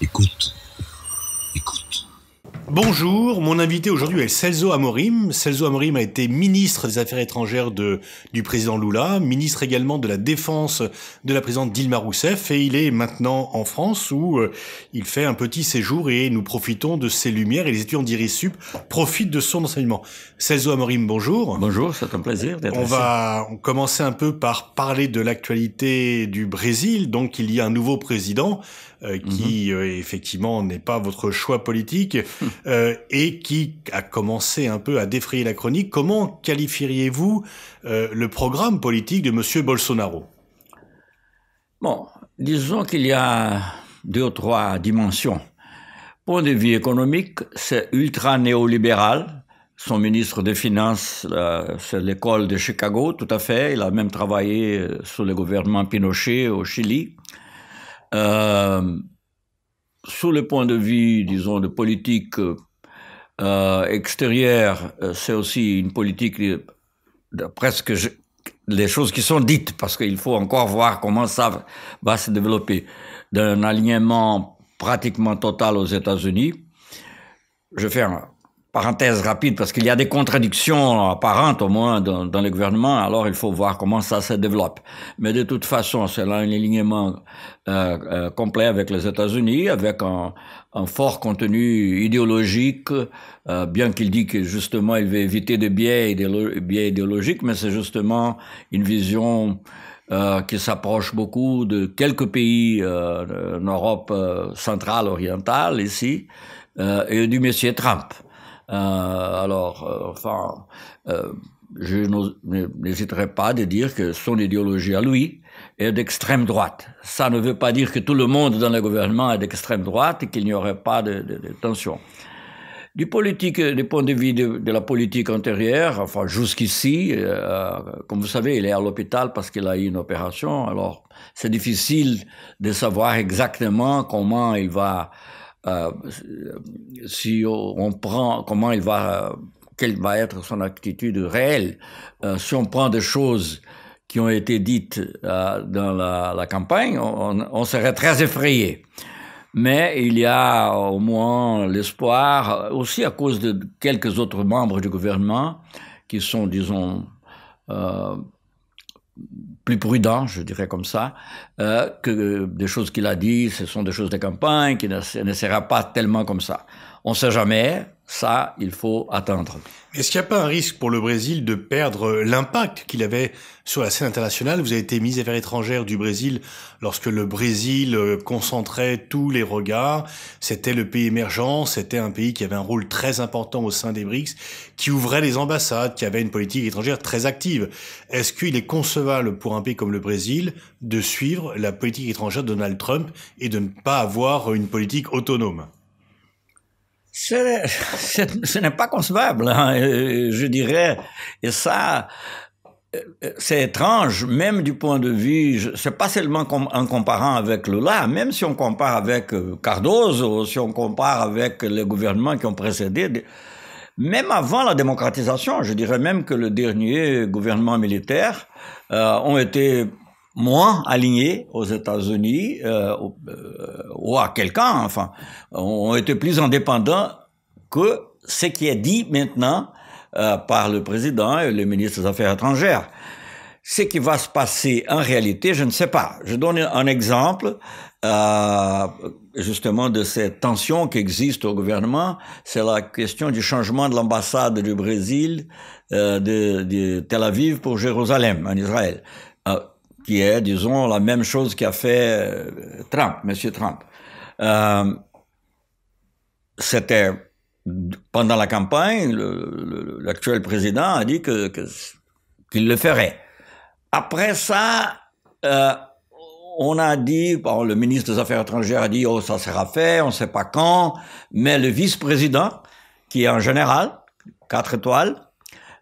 Écoute, écoute. Bonjour, mon invité aujourd'hui est Celso Amorim. Celso Amorim a été ministre des Affaires étrangères du président Lula, ministre également de la Défense de la présidente Dilma Rousseff, et il est maintenant en France où il fait un petit séjour et nous profitons de ses lumières et les étudiants d'IRISUP profitent de son enseignement. Celso Amorim, bonjour. Bonjour, c'est un plaisir d'être ici. On va commencer un peu par parler de l'actualité du Brésil. Donc il y a un nouveau président qui effectivement n'est pas votre choix politique et qui a commencé un peu à défrayer la chronique. Comment qualifieriez-vous le programme politique de Monsieur Bolsonaro? Bon, disons qu'il y a 2 ou 3 dimensions. Point de vue économique, c'est ultra néolibéral. Son ministre des Finances, c'est l'école de Chicago, tout à fait. Il a même travaillé sous le gouvernement Pinochet au Chili. Sous le point de vue, disons, de politique extérieure, c'est aussi une politique de presque les choses qui sont dites, parce qu'il faut encore voir comment ça va se développer, d'un alignement pratiquement total aux États-Unis. Je fais une parenthèse rapide parce qu'il y a des contradictions apparentes au moins dans le gouvernement, alors il faut voir comment ça se développe. Mais de toute façon, c'est là un alignement complet avec les États-Unis, avec un fort contenu idéologique, bien qu'il dit que justement il veut éviter des biais idéologiques, mais c'est justement une vision qui s'approche beaucoup de quelques pays en Europe centrale, orientale ici, et du monsieur Trump. Je n'hésiterai pas de dire que son idéologie à lui est d'extrême droite. Ça ne veut pas dire que tout le monde dans le gouvernement est d'extrême droite et qu'il n'y aurait pas de tension. Du point de vue de la politique antérieure, enfin jusqu'ici, comme vous savez, il est à l'hôpital parce qu'il a eu une opération. Alors, c'est difficile de savoir exactement comment il va quelle va être son attitude réelle. Si on prend des choses qui ont été dites dans la campagne, on serait très effrayé. Mais il y a au moins l'espoir, aussi à cause de quelques autres membres du gouvernement qui sont, disons, plus prudent, je dirais comme ça, que des choses qu'il a dit, ce sont des choses de campagne, qui ne sera pas tellement comme ça. On ne sait jamais, ça, il faut attendre. Est-ce qu'il n'y a pas un risque pour le Brésil de perdre l'impact qu'il avait sur la scène internationale? Vous avez été ministre des Affaires étrangères du Brésil lorsque le Brésil concentrait tous les regards. C'était le pays émergent, c'était un pays qui avait un rôle très important au sein des BRICS, qui ouvrait les ambassades, qui avait une politique étrangère très active. Est-ce qu'il est concevable pour un pays comme le Brésil de suivre la politique étrangère de Donald Trump et de ne pas avoir une politique autonome? Ce n'est pas concevable, hein, je dirais. Et ça, c'est étrange, même du point de vue, c'est pas seulement en comparant avec Lula, même si on compare avec Cardoso, si on compare avec les gouvernements qui ont précédé, même avant la démocratisation, je dirais même que le dernier gouvernement militaire ont été moins alignés aux États-Unis ou à quelqu'un, enfin, ont été plus indépendants que ce qui est dit maintenant par le président et le ministre des Affaires étrangères. Ce qui va se passer en réalité, je ne sais pas. Je donne un exemple justement de cette tension qui existe au gouvernement. C'est la question du changement de l'ambassade du Brésil de Tel Aviv pour Jérusalem, en Israël. Qui est, disons, la même chose qu'a fait Trump, Monsieur Trump. C'était pendant la campagne, l'actuel président a dit qu'il le ferait. Après ça, on a dit, bon, le ministre des Affaires étrangères a dit, oh, ça sera fait, on ne sait pas quand, mais le vice-président, qui est un général, 4 étoiles,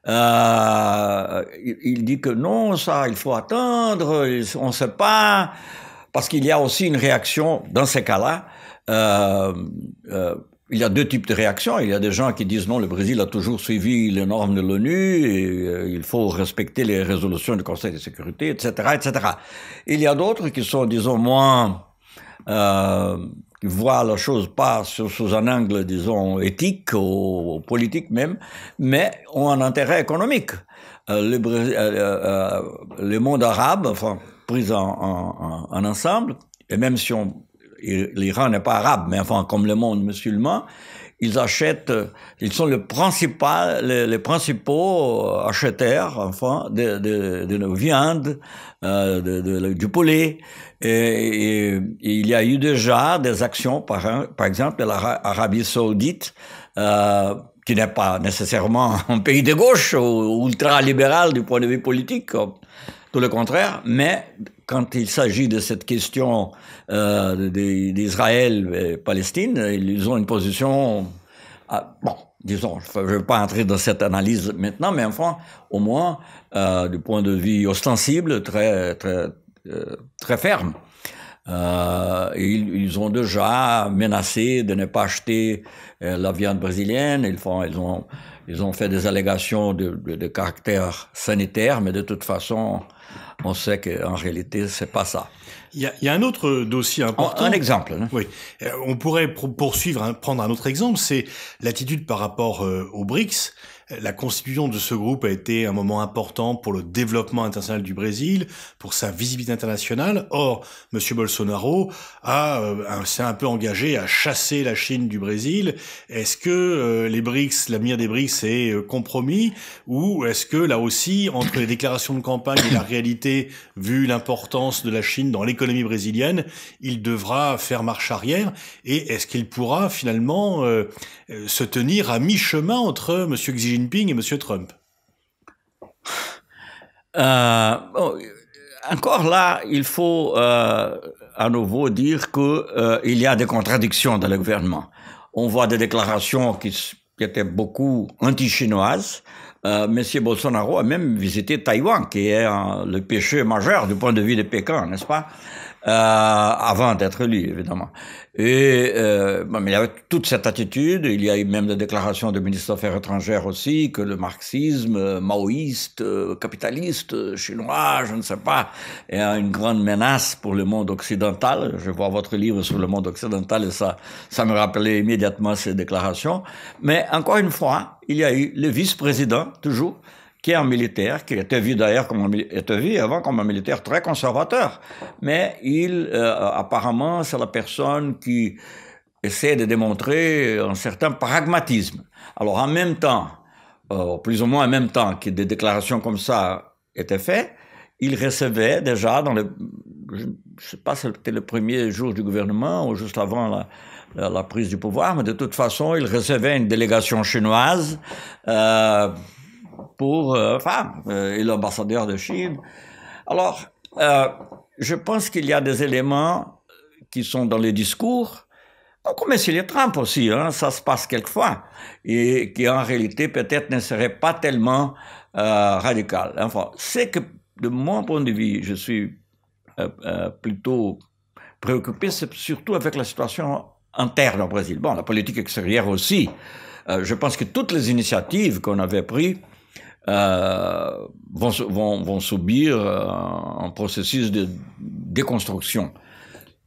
il dit que non, ça, il faut attendre, on ne sait pas. parce qu'il y a aussi une réaction dans ces cas-là. Il y a deux types de réactions. Il y a des gens qui disent non, le Brésil a toujours suivi les normes de l'ONU et il faut respecter les résolutions du Conseil de sécurité, etc., etc. Il y a d'autres qui sont, disons, moins qui voient la chose pas sous un angle, disons, éthique ou politique même, mais ont un intérêt économique. Le monde arabe, enfin, pris en ensemble, et même si l'Iran n'est pas arabe, mais enfin, comme le monde musulman, ils achètent, ils sont les principaux acheteurs, enfin, de nos viandes, du poulet. Et il y a eu déjà des actions, par exemple, de l'Arabie Saoudite, qui n'est pas nécessairement un pays de gauche ou ultra-libéral du point de vue politique, tout le contraire, mais quand il s'agit de cette question d'Israël et Palestine, ils ont une position, bon, disons, je ne vais pas entrer dans cette analyse maintenant, mais enfin, au moins, du point de vue ostensible, très ferme. Ils ont déjà menacé de ne pas acheter la viande brésilienne. Ils ont fait des allégations de caractère sanitaire, mais de toute façon, on sait qu'en réalité, c'est pas ça. Il y a un autre dossier important. Un exemple. Hein. Oui. On pourrait poursuivre, prendre un autre exemple, c'est l'attitude par rapport aux BRICS. La constitution de ce groupe a été un moment important pour le développement international du Brésil, pour sa visibilité internationale. Or, M. Bolsonaro s'est un peu engagé à chasser la Chine du Brésil. Est-ce que les BRICS, l'avenir des BRICS est compromis, ou est-ce que là aussi, entre les déclarations de campagne et la réalité, vu l'importance de la Chine dans l'économie brésilienne, il devra faire marche arrière? Et est-ce qu'il pourra finalement se tenir à mi-chemin entre M. Xi Jinping et M. Trump? Encore là, il faut à nouveau dire que il y a des contradictions dans le gouvernement. On voit des déclarations qui étaient beaucoup anti-chinoises. Monsieur Bolsonaro a même visité Taïwan, qui est le péché majeur du point de vue de Pékin, n'est-ce pas? Avant d'être élu, évidemment. Et mais il y avait toute cette attitude. Il y a eu même des déclarations du ministre des Affaires étrangères aussi que le marxisme maoïste, capitaliste, chinois, je ne sais pas, est une grande menace pour le monde occidental. Je vois votre livre sur le monde occidental et ça me rappelait immédiatement ces déclarations. Mais encore une fois, il y a eu le vice-président, toujours, qui est un militaire, qui était vu d'ailleurs avant comme un militaire très conservateur. Mais apparemment, c'est la personne qui essaie de démontrer un certain pragmatisme. Alors, en même temps, plus ou moins en même temps que des déclarations comme ça étaient faites, il recevait déjà je ne sais pas si c'était le premier jour du gouvernement ou juste avant la prise du pouvoir, mais de toute façon, il recevait une délégation chinoise, et l'ambassadeur de Chine. Alors, je pense qu'il y a des éléments qui sont dans les discours, comme M. Trump aussi, hein, ça se passe quelquefois, et qui en réalité peut-être ne serait pas tellement radical. Enfin, c'est que de mon point de vue, je suis plutôt préoccupé, c'est surtout avec la situation interne au Brésil. Bon, la politique extérieure aussi. Je pense que toutes les initiatives qu'on avait prises vont subir un processus de déconstruction.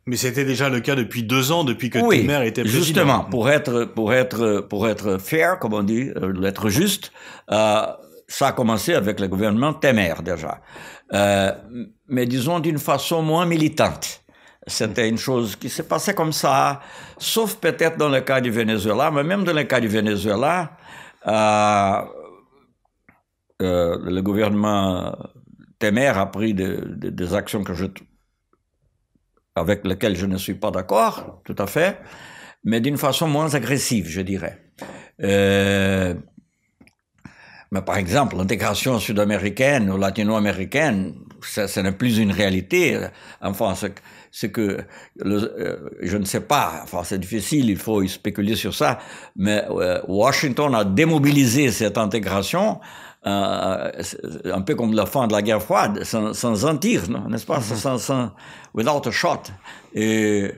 Mais c'était déjà le cas depuis 2 ans, depuis que Temer était président. Justement, pour être fair, comme on dit, être juste, ça a commencé avec le gouvernement Temer déjà. Mais disons d'une façon moins militante. C'était une chose qui s'est passée comme ça, sauf peut-être dans le cas du Venezuela, mais même dans le cas du Venezuela, le gouvernement Temer a pris des actions avec lesquelles je ne suis pas d'accord, tout à fait, mais d'une façon moins agressive, je dirais. Mais par exemple, l'intégration sud-américaine ou latino-américaine, ce n'est plus une réalité. Enfin, c'est que, je ne sais pas, enfin c'est difficile, il faut y spéculer sur ça, mais Washington a démobilisé cette intégration un peu comme la fin de la guerre froide, sans un tir, n'est-ce pas, without a shot. Et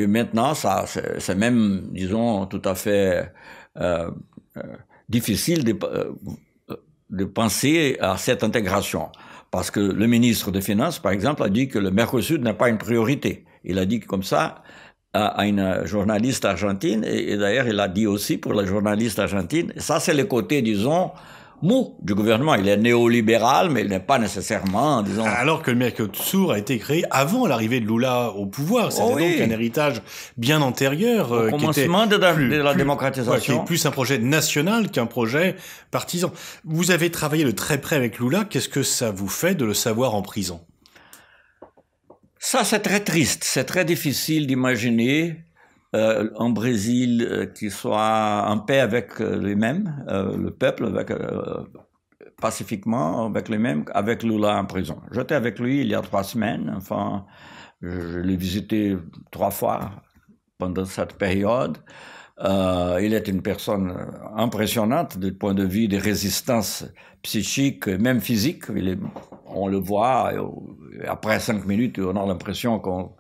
maintenant, c'est même, disons, tout à fait difficile de penser à cette intégration. Parce que le ministre des Finances, par exemple, a dit que le Mercosur n'est pas une priorité. Il a dit comme ça à une journaliste argentine, et d'ailleurs, il a dit aussi pour la journaliste argentine, et ça, c'est le côté, disons, mou du gouvernement. Il est néolibéral, mais il n'est pas nécessairement, disons... Alors que le Mercosur a été créé avant l'arrivée de Lula au pouvoir. C'était donc un héritage bien antérieur. Au commencement de la démocratisation. Qui est plus un projet national qu'un projet partisan. Vous avez travaillé de très près avec Lula. Qu'est-ce que ça vous fait de le savoir en prison? Ça, c'est très triste. C'est très difficile d'imaginer un Brésil qui soit en paix avec lui-même, le peuple, pacifiquement avec lui-même, avec Lula en prison. J'étais avec lui il y a 3 semaines. Enfin, je l'ai visité 3 fois pendant cette période. Il est une personne impressionnante du point de vue des résistances psychiques, même physiques. On le voit, et après 5 minutes, on a l'impression qu'on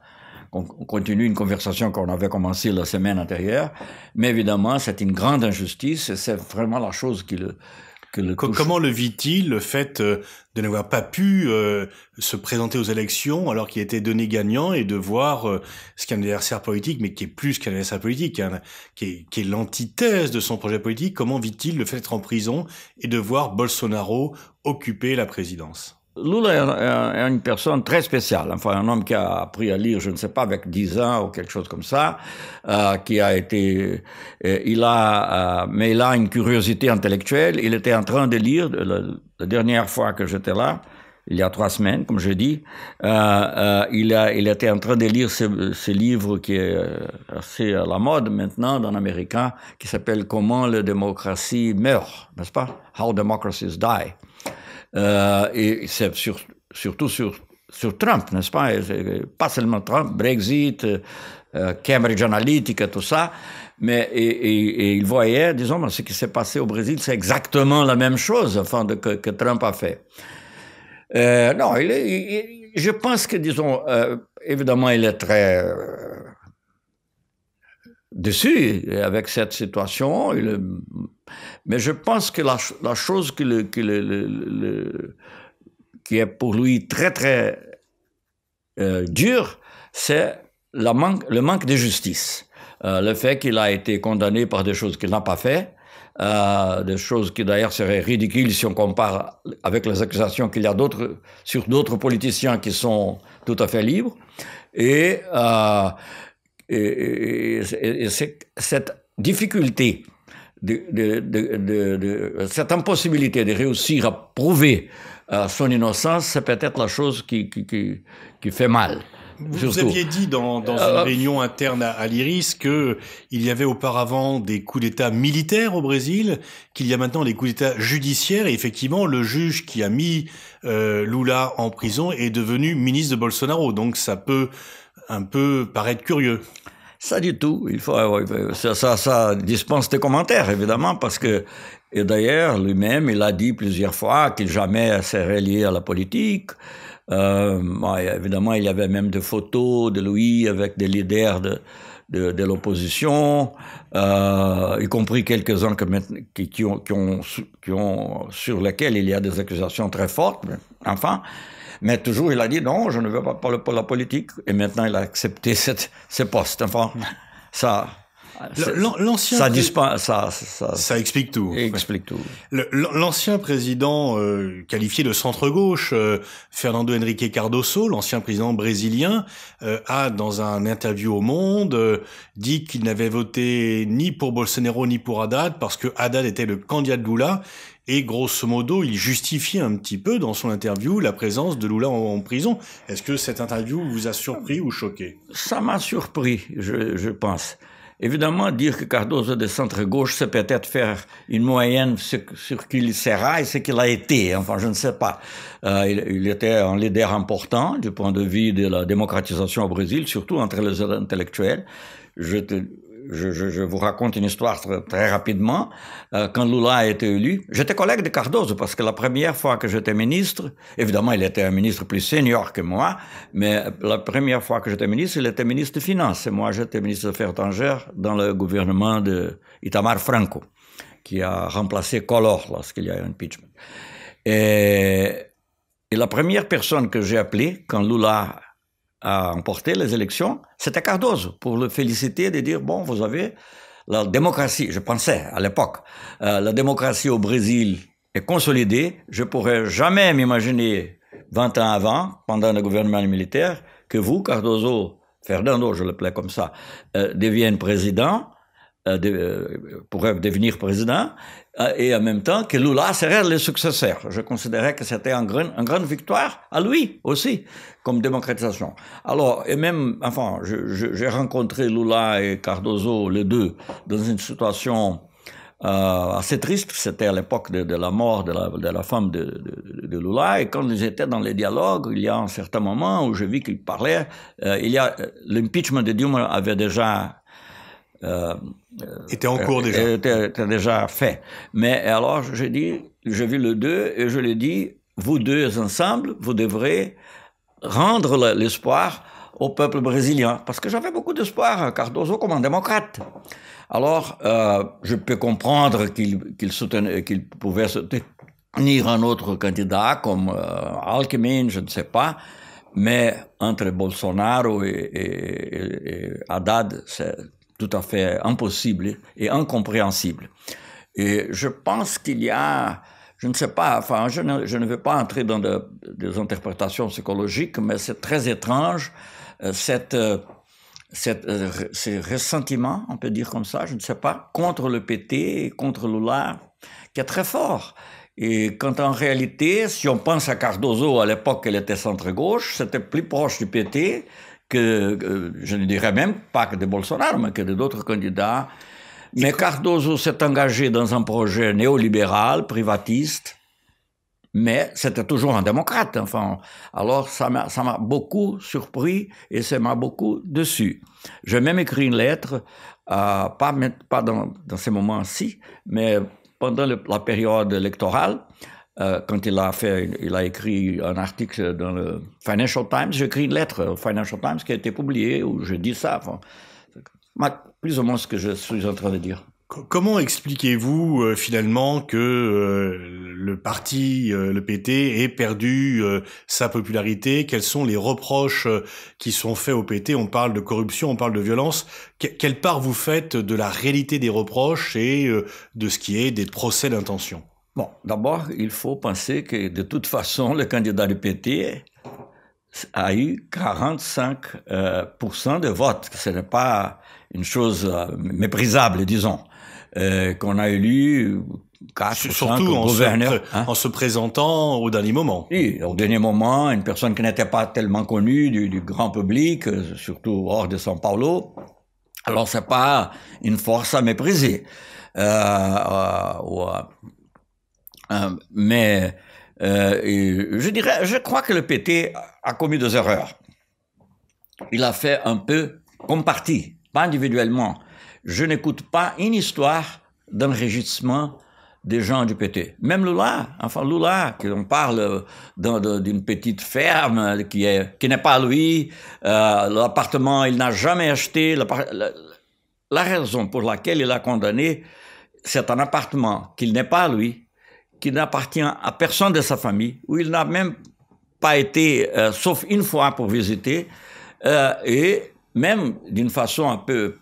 continue une conversation qu'on avait commencée la semaine antérieure. Mais évidemment, c'est une grande injustice et c'est vraiment la chose qui le touche. Comment le vit-il, le fait de n'avoir pas pu se présenter aux élections alors qu'il était donné gagnant et de voir ce qu'un adversaire politique, mais qui est plus qu'un adversaire politique, qui est l'antithèse de son projet politique? Comment vit-il le fait d'être en prison et de voir Bolsonaro occuper la présidence? Lula est une personne très spéciale, enfin un homme qui a appris à lire, je ne sais pas, avec 10 ans ou quelque chose comme ça, qui a été, mais il a une curiosité intellectuelle. Il était en train de lire, la dernière fois que j'étais là, il y a 3 semaines, comme je dis, il était en train de lire ce livre qui est assez à la mode maintenant dans l'américain, qui s'appelle Comment la démocratie meurt, n'est-ce pas? How Democracies Die. Et c'est surtout sur Trump, n'est-ce pas? Et pas seulement Trump, Brexit, Cambridge Analytica, tout ça, mais et il voyait, disons, ce qui s'est passé au Brésil, c'est exactement la même chose, enfin, que Trump a fait. Non, je pense que, disons, évidemment, il est très déçu avec cette situation, mais je pense que la chose qui est pour lui très, très dure, c'est le manque de justice. Le fait qu'il a été condamné par des choses qu'il n'a pas fait, des choses qui d'ailleurs seraient ridicules si on compare avec les accusations qu'il y a sur d'autres politiciens qui sont tout à fait libres. Et c'est cette difficulté, cette impossibilité de réussir à prouver son innocence, c'est peut-être la chose qui fait mal. Vous aviez dit dans une réunion interne à l'IRIS qu'il y avait auparavant des coups d'État militaires au Brésil, qu'il y a maintenant des coups d'État judiciaires, et effectivement, le juge qui a mis Lula en prison est devenu ministre de Bolsonaro. Donc ça peut un peu paraître curieux. Ça du tout. Ça dispense des commentaires, évidemment, parce que, et d'ailleurs, lui-même, il a dit plusieurs fois qu'il jamais serait lié à la politique. Évidemment, il y avait même des photos de lui avec des leaders de l'opposition, y compris quelques-uns sur lesquels il y a des accusations très fortes, mais toujours il a dit non, je ne veux pas parler pour la politique, et maintenant il a accepté ce poste. Enfin, ça explique tout. Explique tout. L'ancien président qualifié de centre-gauche, Fernando Henrique Cardoso, l'ancien président brésilien, a dans un interview au Monde dit qu'il n'avait voté ni pour Bolsonaro ni pour Haddad parce que Haddad était le candidat de Lula. Et grosso modo, il justifiait un petit peu dans son interview la présence de Lula en prison. Est-ce que cette interview vous a surpris ou choqué? Ça m'a surpris, je pense. Évidemment, dire que Cardoso est de centre-gauche, c'est peut-être faire une moyenne sur qui il sera et ce qu'il a été. Enfin, je ne sais pas. Il était un leader important du point de vue de la démocratisation au Brésil, surtout entre les intellectuels. je vous raconte une histoire très rapidement. Quand Lula a été élu, j'étais collègue de Cardoso parce que la première fois que j'étais ministre, évidemment il était un ministre plus senior que moi, mais la première fois que j'étais ministre, il était ministre des Finances et moi j'étais ministre des Affaires étrangères dans le gouvernement de Itamar Franco, qui a remplacé Collor lorsqu'il y a eu un impeachment. Et la première personne que j'ai appelée quand Lula a emporté les élections, c'était Cardoso, pour le féliciter et de dire, bon, vous avez la démocratie, je pensais à l'époque, la démocratie au Brésil est consolidée, je pourrais jamais m'imaginer 20 ans avant, pendant le gouvernement militaire, que vous, Cardoso, Fernando, je l'appelais comme ça, devienne président, pourrait devenir président, et en même temps que Lula serait le successeur. Je considérais que c'était une grande victoire à lui aussi, comme démocratisation. Alors, et même, enfin, j'ai rencontré Lula et Cardoso, les deux, dans une situation assez triste. C'était à l'époque de la mort de la femme de Lula, et quand ils étaient dans les dialogues, il y a un certain moment où je vis qu'ils parlaient, l'impeachment de Dilma avait déjà était en cours déjà. Était déjà fait. Mais alors, j'ai vu les deux et je lui ai dit, vous deux ensemble, vous devrez rendre l'espoir au peuple brésilien. Parce que j'avais beaucoup d'espoir, Cardoso comme un démocrate. Alors, je peux comprendre qu'il pouvait soutenir un autre candidat comme Alckmin, je ne sais pas. Mais entre Bolsonaro et Haddad, c'est tout à fait impossible et incompréhensible. Et je pense qu'il y a, je ne sais pas, enfin, je ne vais pas entrer dans des interprétations psychologiques, mais c'est très étrange, ces ressentiments, on peut dire comme ça, je ne sais pas, contre le PT et contre Lula, qui est très fort. Et quand en réalité, si on pense à Cardoso, à l'époque, elle était centre-gauche, c'était plus proche du PT que, je ne dirais même pas que de Bolsonaro, mais que d'autres candidats. Mais Cardoso s'est engagé dans un projet néolibéral, privatiste, mais c'était toujours un démocrate. Enfin, alors ça m'a beaucoup surpris et ça m'a beaucoup déçu. J'ai même écrit une lettre, pas dans ces moments-ci, mais pendant la période électorale, quand il a écrit un article dans le Financial Times, j'ai écrit une lettre au Financial Times qui a été publiée où je dis ça, enfin, plus ou moins ce que je suis en train de dire. Comment expliquez-vous finalement que le parti, le PT, ait perdu sa popularité? Quels sont les reproches qui sont faits au PT? On parle de corruption, on parle de violence. Quelle part vous faites de la réalité des reproches et de ce qui est des procès d'intention? Bon, d'abord, il faut penser que de toute façon, le candidat du PT a eu 45% de votes. Ce n'est pas une chose méprisable, disons. Qu'on a élu 4 ou 5 gouverneurs. En se présentant au dernier moment. Oui, au dernier moment, une personne qui n'était pas tellement connue du grand public, surtout hors de São Paulo. Alors, c'est pas une force à mépriser. Mais je crois que le PT a commis des erreurs. Il a fait un peu comme parti, pas individuellement. Je n'écoute pas une histoire d'enregistrement des gens du PT. Même Lula, qu'on parle d'une petite ferme qui n'est pas lui, l'appartement, il n'a jamais acheté. La raison pour laquelle il a condamné, c'est un appartement qu'il n'est pas lui, qui n'appartient à personne de sa famille, où il n'a même pas été, sauf une fois pour visiter, et même d'une façon un peu,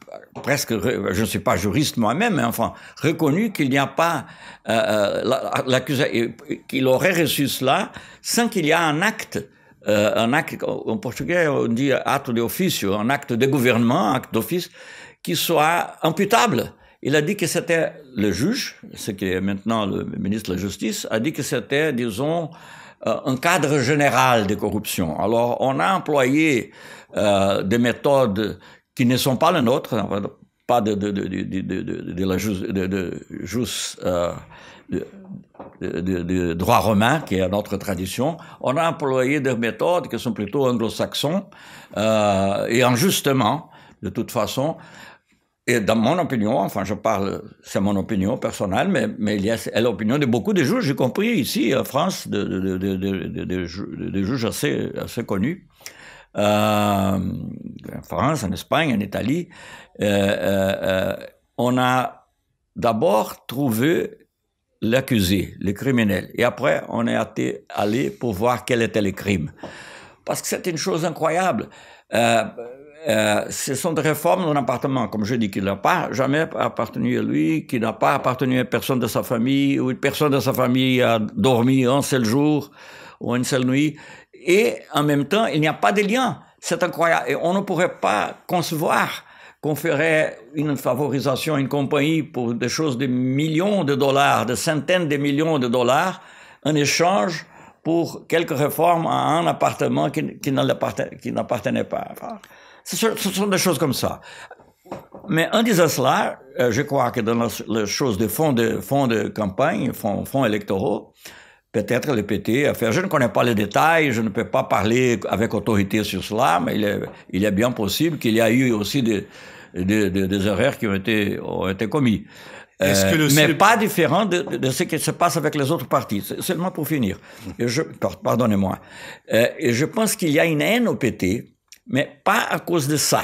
presque, je ne suis pas juriste moi-même, mais enfin, reconnu qu'il n'y a pas l'accusation, qu'il aurait reçu cela sans qu'il y ait un acte, en portugais on dit acte de officio, un acte de gouvernement, acte d'office, qui soit imputable. Il a dit que c'était le juge, ce qui est maintenant le ministre de la Justice, a dit que c'était, disons, un cadre général de corruption. Alors, on a employé des méthodes qui ne sont pas les nôtres, pas de droit romain, qui est notre tradition. On a employé des méthodes qui sont plutôt anglo-saxons, et injustement, de toute façon. Et dans mon opinion, enfin je parle, c'est mon opinion personnelle, mais il y a l'opinion de beaucoup de juges, y compris ici en France, de juges assez connus, en France, en Espagne, en Italie. On a d'abord trouvé l'accusé, le criminel, et après on est allé pour voir quel était le crime. Parce que c'est une chose incroyable. Ce sont des réformes d'un appartement, comme je dis, qui n'a pas jamais appartenu à lui, qui n'a pas appartenu à personne de sa famille, ou une personne de sa famille a dormi un seul jour ou une seule nuit. Et en même temps, il n'y a pas de lien. C'est incroyable. Et on ne pourrait pas concevoir qu'on ferait une favorisation à une compagnie pour des choses de millions de dollars, de centaines de millions de dollars, en échange pour quelques réformes à un appartement qui n'appartenait pas. Enfin, ce sont des choses comme ça. Mais en disant cela, je crois que dans les choses de fonds de campagne, fonds électoraux, peut-être le PT a fait. Je ne connais pas les détails, je ne peux pas parler avec autorité sur cela, mais il est bien possible qu'il y a eu aussi des erreurs qui ont été commises. Mais pas différent de ce qui se passe avec les autres partis. Seulement pour finir. Pardonnez-moi. Et je pense qu'il y a une haine au PT, mais pas à cause de ça.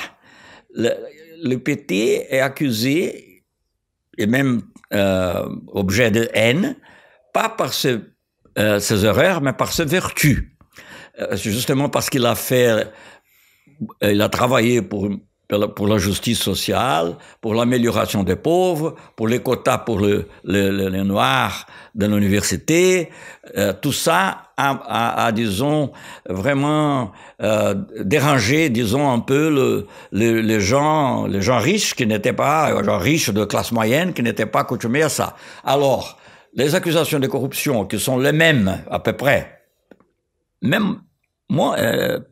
Le PT est accusé, et même objet de haine, pas par ses erreurs, mais par ses vertus. Justement parce qu'il a travaillé pour la justice sociale, pour l'amélioration des pauvres, pour les quotas pour les Noirs de l'université. Tout ça a disons, vraiment dérangé, disons, un peu les gens riches qui n'étaient pas, les gens riches de classe moyenne qui n'étaient pas coutumés à ça. Alors, les accusations de corruption qui sont les mêmes, à peu près, même moins,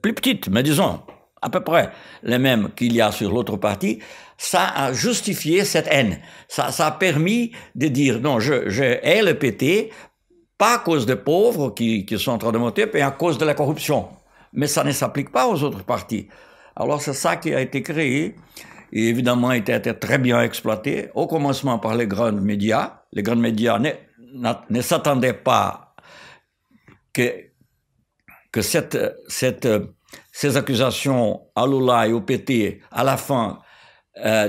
plus petites, mais disons, à peu près les mêmes qu'il y a sur l'autre partie, ça a justifié cette haine. Ça a permis de dire, non, je hais le PT, pas à cause des pauvres qui sont en train de monter, mais à cause de la corruption. Mais ça ne s'applique pas aux autres partis. Alors c'est ça qui a été créé, et évidemment a été très bien exploité, au commencement par les grands médias. Les grands médias ne s'attendaient pas que ces accusations à Lula et au PT, à la fin,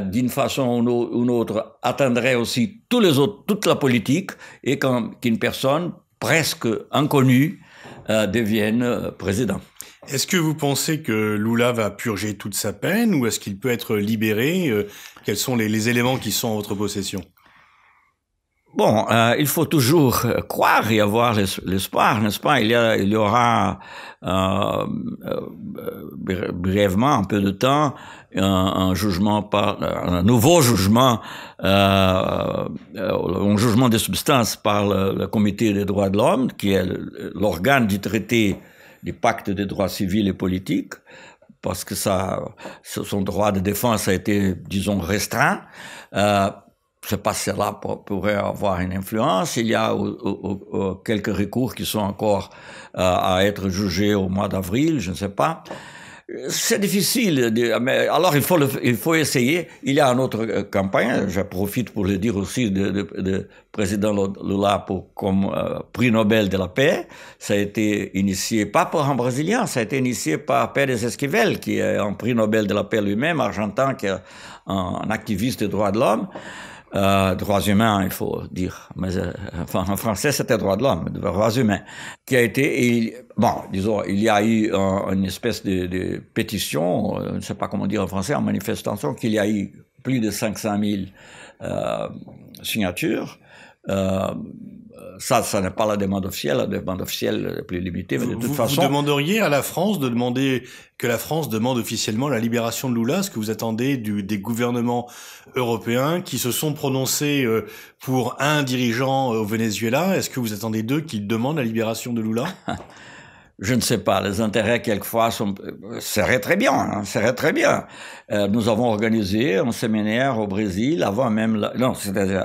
d'une façon ou une autre, atteindraient aussi toute la politique, et qu'une personne presque inconnue devienne président. Est-ce que vous pensez que Lula va purger toute sa peine, ou est-ce qu'il peut être libéré? Quels sont les éléments qui sont en votre possession? Bon, il faut toujours croire et avoir l'espoir, n'est-ce pas? Il y aura brièvement, un peu de temps, un nouveau jugement, un jugement de substance par le Comité des droits de l'homme, qui est l'organe du traité du pacte des droits civils et politiques, parce que son droit de défense a été, disons, restreint. Je sais pas si cela pourrait avoir une influence. Il y a quelques recours qui sont encore à être jugés au mois d'avril, je ne sais pas. C'est difficile, mais alors il faut essayer. Il y a une autre campagne, je profite pour le dire aussi, de président Lula comme prix Nobel de la paix. Ça a été initié, pas par un Brésilien, ça a été initié par Pérez Esquivel, qui est un prix Nobel de la paix lui-même, argentin, qui est un activiste des droits de l'homme. Droits humains, il faut dire, mais enfin en français c'était droits de l'homme, droits humains, qui a été, disons, il y a eu une espèce de pétition, je ne sais pas comment dire en français, en manifestation, qu'il y a eu plus de 500 000 signatures. Ça n'est pas la demande officielle est plus limitée, mais de toute façon... Vous demanderiez à la France que la France demande officiellement la libération de Lula? Est-ce que vous attendez des gouvernements européens qui se sont prononcés pour un dirigeant au Venezuela? Est-ce que vous attendez d'eux qu'ils demandent la libération de Lula? Je ne sais pas, les intérêts quelquefois seraient très bien, seraient très bien. Nous avons organisé un séminaire au Brésil avant même,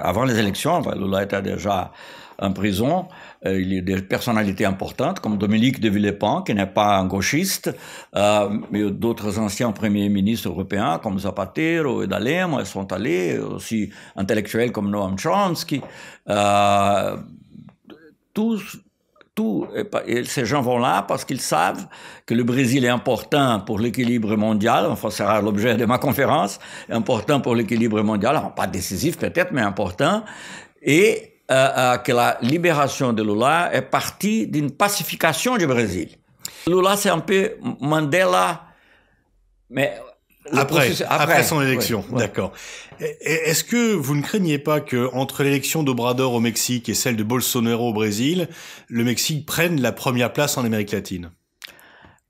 avant les élections. Lula était déjà en prison. Il y a des personnalités importantes comme Dominique de Villepin, qui n'est pas un gauchiste, mais d'autres anciens premiers ministres européens comme Zapatero et D'Alema sont allés, aussi intellectuels comme Noam Chomsky. Tous et ces gens vont là parce qu'ils savent que le Brésil est important pour l'équilibre mondial, enfin, ça sera l'objet de ma conférence, important pour l'équilibre mondial, alors, pas décisif peut-être, mais important, et que la libération de Lula est partie d'une pacification du Brésil. Lula, c'est un peu Mandela, mais après son élection, ouais. D'accord. Est-ce que vous ne craignez pas que entre l'élection d'Obrador au Mexique et celle de Bolsonaro au Brésil, le Mexique prenne la première place en Amérique latine?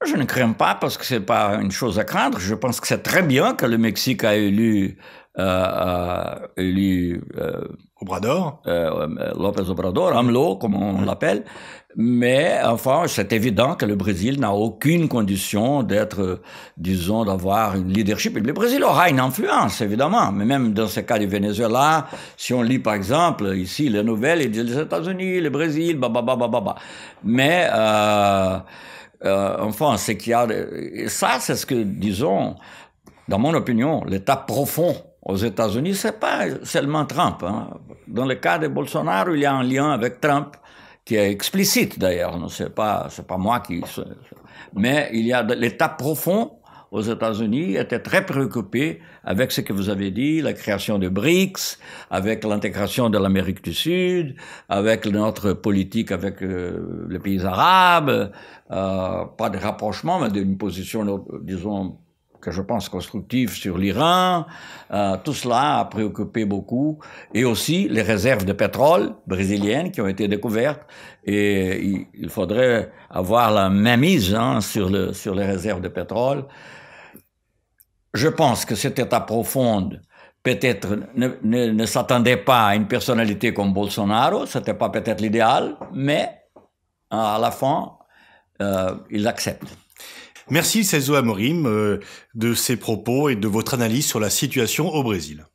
Je ne crains pas parce que c'est pas une chose à craindre. Je pense que c'est très bien que le Mexique a élu Obrador, López Obrador, AMLO, comme on l'appelle. Mais enfin, c'est évident que le Brésil n'a aucune condition d'être, disons, d'avoir une leadership. Le Brésil aura une influence, évidemment. Mais même dans ce cas du Venezuela, si on lit par exemple ici les nouvelles, ils disent les États-Unis, le Brésil, Mais enfin, c'est qu'il y a... Et ça, c'est ce que, disons, dans mon opinion, l'état profond aux États-Unis, c'est pas seulement Trump. Hein. Dans le cas de Bolsonaro, il y a un lien avec Trump qui est explicite d'ailleurs. C'est pas moi qui... Mais il y a l'état profond aux États-Unis était très préoccupé avec ce que vous avez dit, la création de BRICS, avec l'intégration de l'Amérique du Sud, avec notre politique avec les pays arabes, pas de rapprochement, mais d'une position, disons, que je pense constructive sur l'Iran. Tout cela a préoccupé beaucoup. Et aussi les réserves de pétrole brésiliennes qui ont été découvertes. Et il faudrait avoir la mainmise sur les réserves de pétrole. Je pense que cet état profond peut-être ne s'attendait pas à une personnalité comme Bolsonaro. C'était pas peut-être l'idéal, mais à la fin, il accepte. Merci Celso Amorim de ces propos et de votre analyse sur la situation au Brésil.